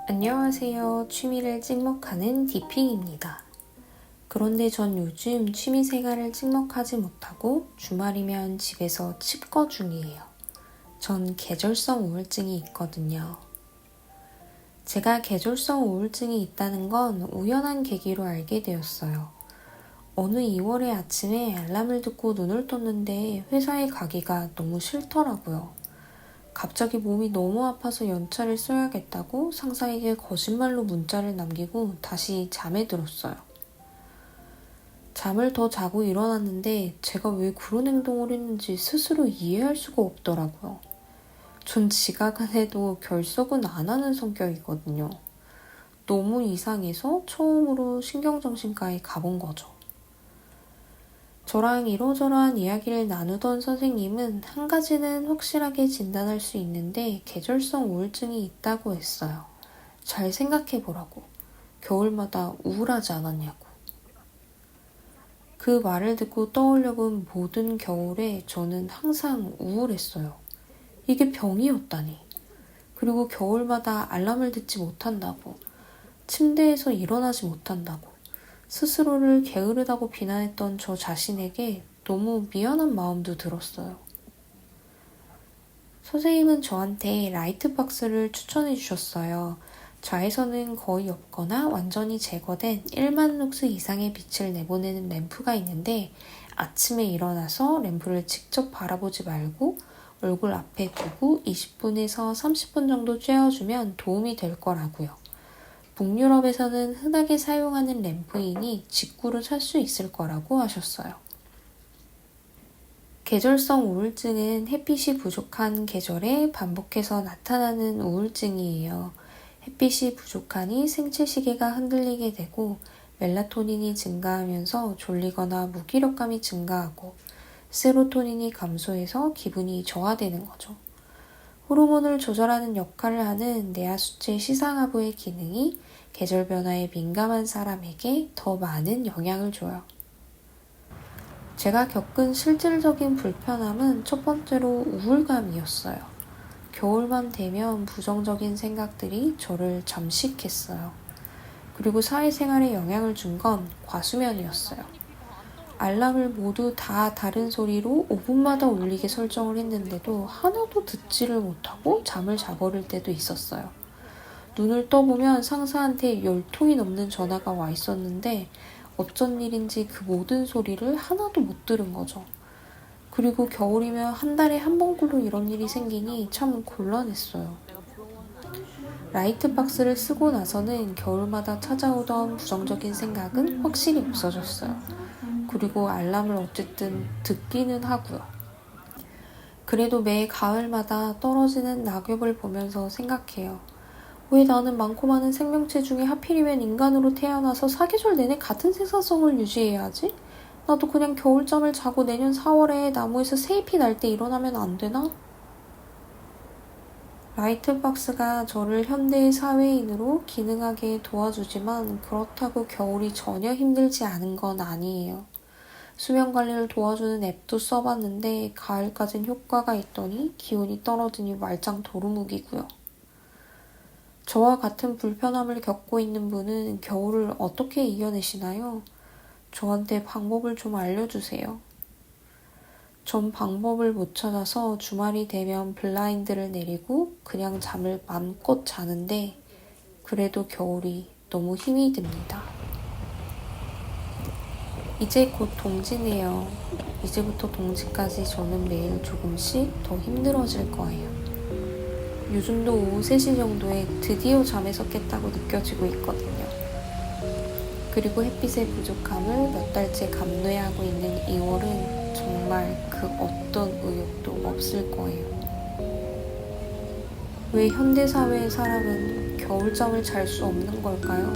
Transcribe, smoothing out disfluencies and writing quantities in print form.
안녕하세요. 취미를 찍먹하는 디핑입니다. 그런데 전 요즘 취미생활을 찍먹하지 못하고 주말이면 집에서 칩거 중이에요. 전 계절성 우울증이 있거든요. 제가 계절성 우울증이 있다는 건 우연한 계기로 알게 되었어요. 어느 2월의 아침에 알람을 듣고 눈을 떴는데 회사에 가기가 너무 싫더라고요. 갑자기 몸이 너무 아파서 연차를 써야겠다고 상사에게 거짓말로 문자를 남기고 다시 잠에 들었어요. 잠을 더 자고 일어났는데 제가 왜 그런 행동을 했는지 스스로 이해할 수가 없더라고요. 전 지각은 해도 결석은 안 하는 성격이거든요. 너무 이상해서 처음으로 신경정신과에 가본 거죠. 저랑 이러저러한 이야기를 나누던 선생님은 한 가지는 확실하게 진단할 수 있는데 계절성 우울증이 있다고 했어요. 잘 생각해보라고. 겨울마다 우울하지 않았냐고. 그 말을 듣고 떠올려본 모든 겨울에 저는 항상 우울했어요. 이게 병이었다니. 그리고 겨울마다 알람을 듣지 못한다고. 침대에서 일어나지 못한다고. 스스로를 게으르다고 비난했던 저 자신에게 너무 미안한 마음도 들었어요. 선생님은 저한테 라이트박스를 추천해 주셨어요. 좌에서는 거의 없거나 완전히 제거된 1만 룩스 이상의 빛을 내보내는 램프가 있는데 아침에 일어나서 램프를 직접 바라보지 말고 얼굴 앞에 두고 20분에서 30분 정도 쬐어주면 도움이 될 거라고요. 북유럽에서는 흔하게 사용하는 램프이니 직구로 살 수 있을 거라고 하셨어요. 계절성 우울증은 햇빛이 부족한 계절에 반복해서 나타나는 우울증이에요. 햇빛이 부족하니 생체 시계가 흔들리게 되고 멜라토닌이 증가하면서 졸리거나 무기력감이 증가하고 세로토닌이 감소해서 기분이 저하되는 거죠. 호르몬을 조절하는 역할을 하는 뇌하수체 시상하부의 기능이 계절 변화에 민감한 사람에게 더 많은 영향을 줘요. 제가 겪은 실질적인 불편함은 첫 번째로 우울감이었어요. 겨울만 되면 부정적인 생각들이 저를 잠식했어요. 그리고 사회생활에 영향을 준 건 과수면이었어요. 알람을 모두 다 다른 소리로 5분마다 울리게 설정을 했는데도 하나도 듣지를 못하고 잠을 자버릴 때도 있었어요. 눈을 떠보면 상사한테 10통이 넘는 전화가 와 있었는데 어쩐 일인지 그 모든 소리를 하나도 못 들은 거죠. 그리고 겨울이면 한 달에 한 번꼴로 이런 일이 생기니 참 곤란했어요. 라이트박스를 쓰고 나서는 겨울마다 찾아오던 부정적인 생각은 확실히 없어졌어요. 그리고 알람을 어쨌든 듣기는 하고요. 그래도 매 가을마다 떨어지는 낙엽을 보면서 생각해요. 왜 나는 많고 많은 생명체 중에 하필이면 인간으로 태어나서 사계절 내내 같은 생산성을 유지해야 하지? 나도 그냥 겨울잠을 자고 내년 4월에 나무에서 새잎이 날 때 일어나면 안 되나? 라이트박스가 저를 현대의 사회인으로 기능하게 도와주지만 그렇다고 겨울이 전혀 힘들지 않은 건 아니에요. 수면 관리를 도와주는 앱도 써봤는데 가을까진 효과가 있더니 기온이 떨어지니 말짱 도루묵이고요. 저와 같은 불편함을 겪고 있는 분은 겨울을 어떻게 이겨내시나요? 저한테 방법을 좀 알려주세요. 전 방법을 못 찾아서 주말이 되면 블라인드를 내리고 그냥 잠을 맘껏 자는데 그래도 겨울이 너무 힘이 듭니다. 이제 곧 동지네요. 이제부터 동지까지 저는 매일 조금씩 더 힘들어질 거예요. 요즘도 오후 3시 정도에 드디어 잠에서 깼다고 느껴지고 있거든요. 그리고 햇빛의 부족함을 몇 달째 감내하고 있는 2월은 정말 그 어떤 의욕도 없을 거예요. 왜 현대사회의 사람은 겨울잠을 잘 수 없는 걸까요?